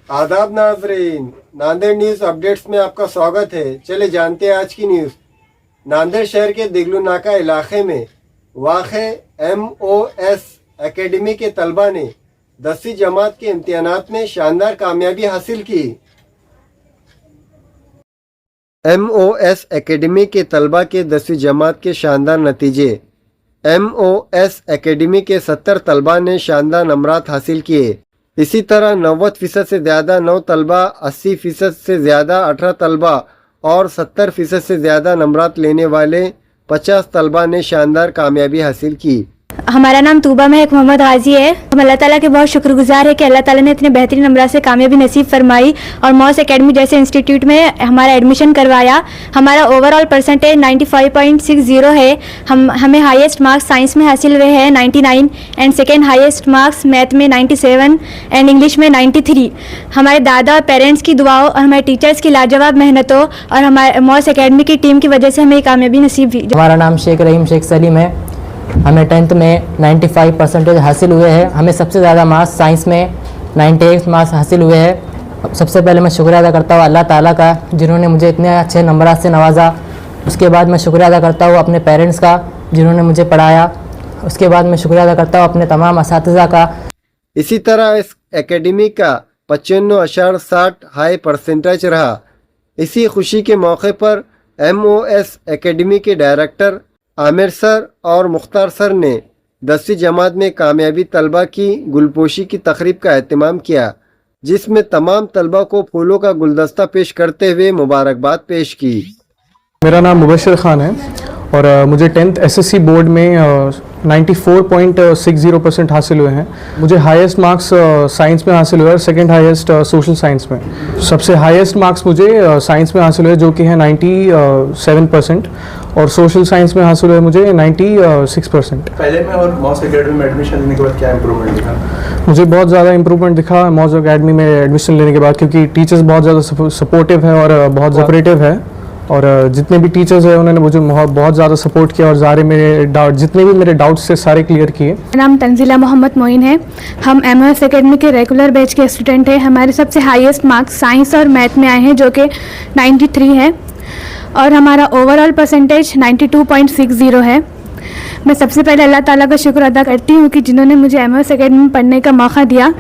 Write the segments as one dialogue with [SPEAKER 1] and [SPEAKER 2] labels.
[SPEAKER 1] आदाब नाजरीन, Nanded news updates में आपका स्वागत है। चले जानते हैं आज की न्यूज। नांदेड़ शहर के दिगलू नाका इलाके में वाक़े MOS एकेडमी के तलबा ने 10वीं जमात के इम्तिहानात में शानदार कामयाबी हासिल की। MOS एकेडमी के तलबा के 10वीं जमात के शानदार नतीजे। MOS एकेडमी के 70 तलबा ने शानदार नंबरात हासिल किए। इसी तरह 90% से ज़्यादा 9 तलबा, 80% से ज़्यादा 18 तलबा और 70% से ज़्यादा नंबरात लेने वाले 50 तलबा ने शानदार कामयाबी हासिल की।
[SPEAKER 2] हमारा नाम तूबा महक मोहम्मद गाजी है। हम अल्लाह ताला के बहुत शुक्रगुजार है कि अल्लाह ताला ने इतने बेहतरीन नंबरात से कामयाबी नसीब फरमाई और मॉस एकेडमी जैसे इंस्टीट्यूट में हमारा एडमिशन करवाया। हमारा ओवरऑल परसेंटेज 95.60 है। हमें हाईएस्ट मार्क्स साइंस में हासिल हुए हैं 99 and second highest marks math में 97 एंड इंग्लिश में 93। हमारे दादा और पेरेंट्स की दुआओं और हमारे टीचर्स की लाजवाब मेहनतों और हमारे मॉस एकेडमी की टीम की वजह से हमें कामयाबी नसीब हुई।
[SPEAKER 3] हमारा नाम शेख रहीम शेख सलीम है। हमें 10th में 95% हासिल हुए हैं। हमें सबसे ज़्यादा मार्क्स साइंस में 98 मार्क्स हासिल हुए हैं। सबसे पहले मैं शुक्रिया अदा करता हूँ अल्लाह ताला का, जिन्होंने मुझे इतने अच्छे नंबरात से नवाजा। उसके बाद मैं शुक्रिया अदा करता हूँ अपने पेरेंट्स का, जिन्होंने मुझे पढ़ाया। उसके बाद मैं शुक्रिया अदा करता हूँ अपने तमाम असातिज़ा का।
[SPEAKER 1] इसी तरह इस एकेडमी का 95.60 हाई परसेंटेज रहा। इसी खुशी के मौके पर MOS एकेडमी के डायरेक्टर आमिर सर और मुख्तार सर ने 10वीं जमात में कामयाबी तलबा की गुलपोशी की तकरीब का एहतमाम किया, जिसमें तमाम तलबा को फूलों का गुलदस्ता पेश करते हुए मुबारकबाद पेश की।
[SPEAKER 4] मेरा नाम मुबशर खान है और मुझे 10th SSC बोर्ड में 94.60% हासिल हुए हैं। मुझे हाईएस्ट मार्क्स साइंस में हासिल हुए और सेकंड हाईएस्ट सोशल साइंस में। सबसे हाईएस्ट मार्क्स मुझे साइंस में हासिल हुए जो कि है 97% और सोशल साइंस में हासिल हुए मुझे 96%।
[SPEAKER 5] पहले में और मॉस एकेडमी में एडमिशन लेने के बाद क्या इंप्रूवमेंट दिखा?
[SPEAKER 4] मुझे बहुत ज़्यादा इंप्रूवमेंट दिखा मॉस एकेडमी में एडमिशन लेने के बाद, क्योंकि टीचर्स बहुत ज़्यादा सपोर्टिव है और बहुत कोऑपरेटिव है और जितने भी टीचर्स हैं उन्होंने मुझे बहुत ज़्यादा सपोर्ट किया और सारे मेरे डाउट जितने भी मेरे डाउट्स थे सारे क्लियर किए।
[SPEAKER 2] मेरा नाम तंजीला मोहम्मद मोइन है। हम MOS एकेडमी के रेगुलर बैच के स्टूडेंट हैं। हमारे सबसे हाईएस्ट मार्क्स साइंस और मैथ में आए हैं जो कि 93 है और हमारा ओवरऑल परसेंटेज 92.60 है। मैं सबसे पहले अल्लाह ताला का शुक्र अदा करती हूँ कि जिन्होंने मुझे MOS एकेडमी में पढ़ने का मौका दिया।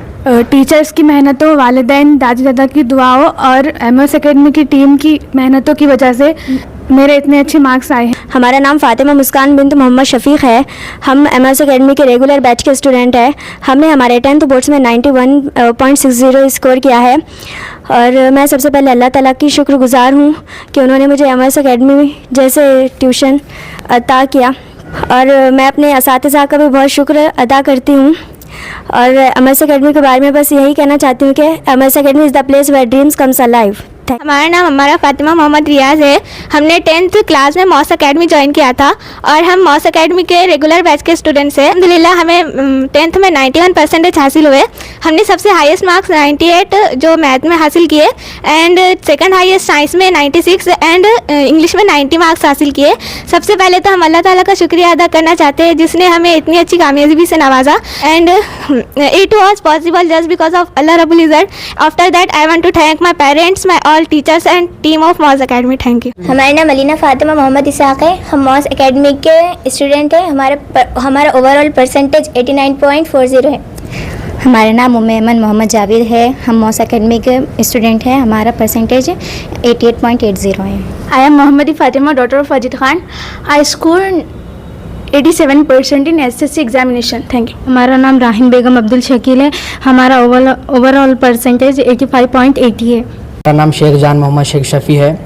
[SPEAKER 2] टीचर्स की मेहनतों, वालिदैन दादी दादा की दुआओं और MOS एकेडमी की टीम की मेहनतों की वजह से मेरे इतने अच्छे मार्क्स आए हैं।
[SPEAKER 6] हमारा नाम फातिमा मुस्कान बिन्त मोहम्मद शफीक है। हम MOS एकेडमी के रेगुलर बैच के स्टूडेंट हैं। हमने हमारे 10th बोर्ड्स में 91.60 स्कोर किया है और मैं सबसे पहले अल्लाह ताला की शुक्रगुजार हूँ कि उन्होंने मुझे MOS एकेडमी जैसे ट्यूशन अता किया और मैं अपने असातिज़ा का भी बहुत शुक्र अदा करती हूँ। और MOS एकेडमी के बारे में बस यही कहना चाहती हूँ कि MOS academy is the place where dreams comes alive.
[SPEAKER 7] हमारा नाम हमारा फातिमा मोहम्मद रियाज है। हमने 10th क्लास में मॉस एकेडमी ज्वाइन किया था और हम मॉस एकेडमी के रेगुलर बैच के स्टूडेंट्स हैं। अल्हम्दुलिल्लाह हमें 10th में 91% हासिल हुए। हमने सबसे हाईएस्ट मार्क्स 98 जो मैथ में हासिल किए एंड सेकंड हाईएस्ट साइंस में 96 एंड इंग्लिश में 90 मार्क्स हासिल किए। सबसे पहले तो हम अल्लाह ताला का शुक्रिया अदा करना चाहते हैं जिसने हमें इतनी अच्छी कामयाबी से नवाजा and it was possible just because of अल्लाह रब्बुल इज़्ज़त। After that I want to thank my parents, my all teachers and team of Moss academy. Thank you.
[SPEAKER 6] हमारा नाम अलीना फातिमा मोहम्मद इसाक है। हम मॉस एकेडमी के स्टूडेंट हैं। हमारा ओवरऑल परसेंटेज 89.40 है।
[SPEAKER 8] हमारा नाम उम्मेमन मोहम्मद जावेद है। हम मॉस एकेडमी के स्टूडेंट हैं। हमारा परसेंटेज 88.80 है।
[SPEAKER 2] I am Mohammadi Fatima, daughter of Ajit Khan. I score 87% in SSC examination. Thank you.
[SPEAKER 9] हमारा नाम राहिन बेगम अब्दुल शकील है। हमारा ओवरऑल परसेंटेज 85.80 है।
[SPEAKER 3] मेरा नाम शेख जान मोहम्मद शेख शफ़ी है।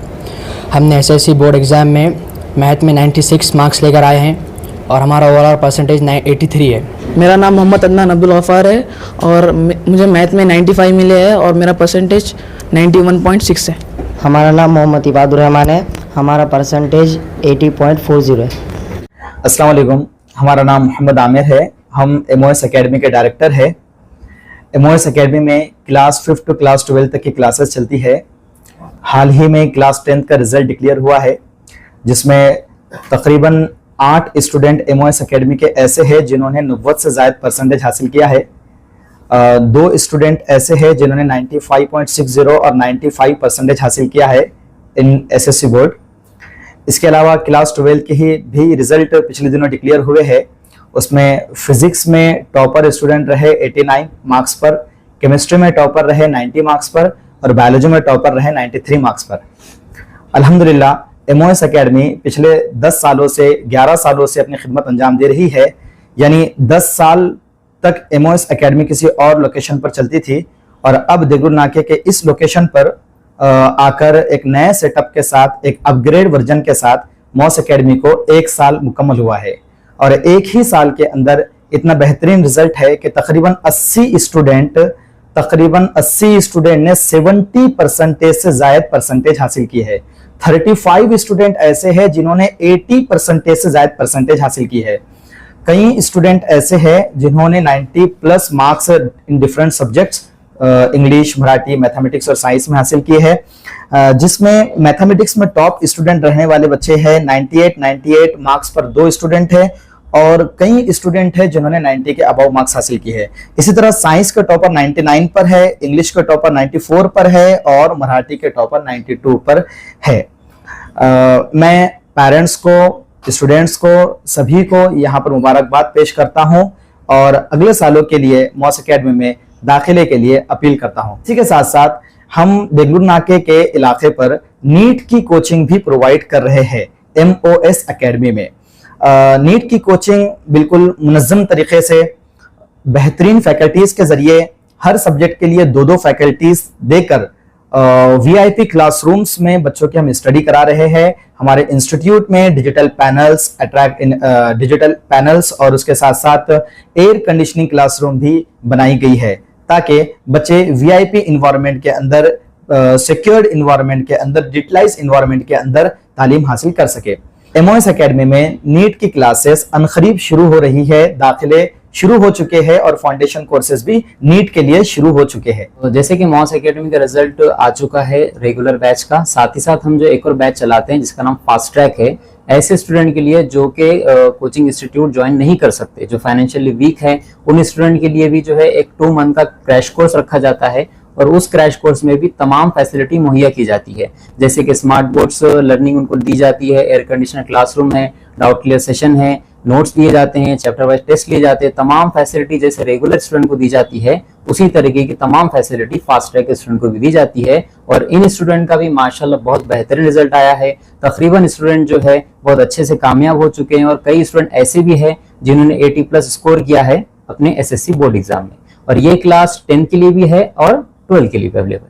[SPEAKER 3] हमने SSC बोर्ड एग्ज़ाम में मैथ में 96 मार्क्स लेकर आए हैं और हमारा ओवरऑल परसेंटेज 83 है।
[SPEAKER 10] मेरा नाम मोहम्मद अदनान अब्दुल गफ़ार है और मुझे मैथ में 95 मिले हैं और मेरा परसेंटेज 91.6 है।
[SPEAKER 11] हमारा नाम मोहम्मद इबादुर रहमान है। हमारा परसेंटेज 80.40 है।
[SPEAKER 12] अस्सलाम वालेकुम। हमारा नाम मोहम्मद आमिर है। हम MOS एकेडमी के डायरेक्टर है। MOS एकेडमी में क्लास 5 to क्लास 12 तक की क्लासेस चलती है। हाल ही में क्लास 10th का रिजल्ट डिक्लेयर हुआ है, जिसमें तकरीबन 8 स्टूडेंट MOS एकेडमी के ऐसे हैं जिन्होंने 90 से ज़ायद परसेंटेज हासिल किया है। 2 स्टूडेंट ऐसे हैं जिन्होंने 95.60 और 95 परसेंटेज हासिल किया है इन SSC बोर्ड। इसके अलावा क्लास 12 के ही भी रिजल्ट पिछले दिनों डिक्लेयर हुए हैं। उसमें फिजिक्स में टॉपर स्टूडेंट रहे 89 मार्क्स पर, केमिस्ट्री में टॉपर रहे 90 मार्क्स पर और बायोलॉजी में टॉपर रहे 93 मार्क्स पर। अल्हम्दुलिल्लाह MOS एकेडमी पिछले 10 सालों से 11 सालों से अपनी खिदमत अंजाम दे रही है, यानी 10 साल तक MOS एकेडमी किसी और लोकेशन पर चलती थी और अब देगलूर नाके के इस लोकेशन पर आकर एक नए सेटअप के साथ, एक अपग्रेड वर्जन के साथ MOS एकेडमी को 1 साल मुकम्मल हुआ है और 1 ही साल के अंदर इतना बेहतरीन रिजल्ट है कि तकरीबन 80 स्टूडेंट ने 70% से जायद परसेंटेज हासिल की है। 35 स्टूडेंट ऐसे हैं जिन्होंने 80% से जायद परसेंटेज हासिल की है। कई स्टूडेंट ऐसे हैं जिन्होंने 90+ marks in different subjects English, Marathi, mathematics और साइंस में हासिल किए हैं, जिसमें मैथमेटिक्स में टॉप स्टूडेंट रहने वाले बच्चे हैं 98 मार्क्स पर 2 स्टूडेंट हैं और कई स्टूडेंट हैं जिन्होंने 90 के अबव मार्क्स हासिल किए हैं। इसी तरह साइंस के टॉपर 99 पर है, इंग्लिश के टॉपर 94 पर है और मराठी के टॉपर 92 पर है। मैं पेरेंट्स को, स्टूडेंट्स को, सभी को यहाँ पर मुबारकबाद पेश करता हूँ और अगले सालों के लिए MOS एकेडमी में दाखिले के लिए अपील करता हूँ। इसी के साथ साथ हम देगलूर नाके के इलाके पर नीट की कोचिंग भी प्रोवाइड कर रहे हैं MOS एकेडमी में। नीट की कोचिंग बिल्कुल मुनज़्ज़म तरीके से बेहतरीन फैकल्टीज के जरिए हर सब्जेक्ट के लिए 2-2 फैकल्टीज देकर VIP क्लासरूम्स में बच्चों की हम स्टडी करा रहे हैं। हमारे इंस्टीट्यूट में डिजिटल पैनल्स और उसके साथ साथ एयर कंडीशनिंग क्लासरूम भी बनाई गई है ताकि बच्चे VIP इन्वायरमेंट के अंदर, सिक्योर्ड इन्वायरमेंट के अंदर, डिजिटलाइज इन्वायरमेंट के अंदर तालीम हासिल कर सके। MOS एकेडमी में नीट की क्लासेस अनकरीब शुरू हो रही है, दाखिले शुरू हो चुके हैं और फाउंडेशन कोर्सेज भी नीट के लिए शुरू हो चुके हैं।
[SPEAKER 13] तो जैसे कि MOS एकेडमी का रिजल्ट आ चुका है रेगुलर बैच का, साथ ही साथ हम जो एक और बैच चलाते हैं जिसका नाम फास्ट ट्रैक है, ऐसे स्टूडेंट के लिए जो कि कोचिंग इंस्टीट्यूट ज्वाइन नहीं कर सकते, जो फाइनेंशियली वीक है, उन स्टूडेंट के लिए भी जो है एक 2 मंथ का क्रैश कोर्स रखा जाता है और उस क्रैश कोर्स में भी तमाम फैसिलिटी मुहैया की जाती है, जैसे कि स्मार्ट बोर्ड्स लर्निंग उनको दी जाती है, एयर कंडीशनर क्लासरूम है, डाउट क्लियर सेशन है, नोट्स दिए जाते हैं, चैप्टर वाइज टेस्ट लिए जाते हैं। तमाम फैसिलिटी जैसे रेगुलर स्टूडेंट को दी जाती है उसी तरीके की तमाम फैसिलिटी फास्ट ट्रैक के स्टूडेंट को भी दी जाती है और इन स्टूडेंट का भी माशाल्लाह बहुत बेहतरीन रिजल्ट आया है। तकरीबन स्टूडेंट जो है बहुत अच्छे से कामयाब हो चुके हैं और कई स्टूडेंट ऐसे भी हैं जिन्होंने 80+ स्कोर किया है अपने SSC बोर्ड एग्जाम में और ये क्लास 10 के लिए भी है और 12 के लिए भी अवेलेबल।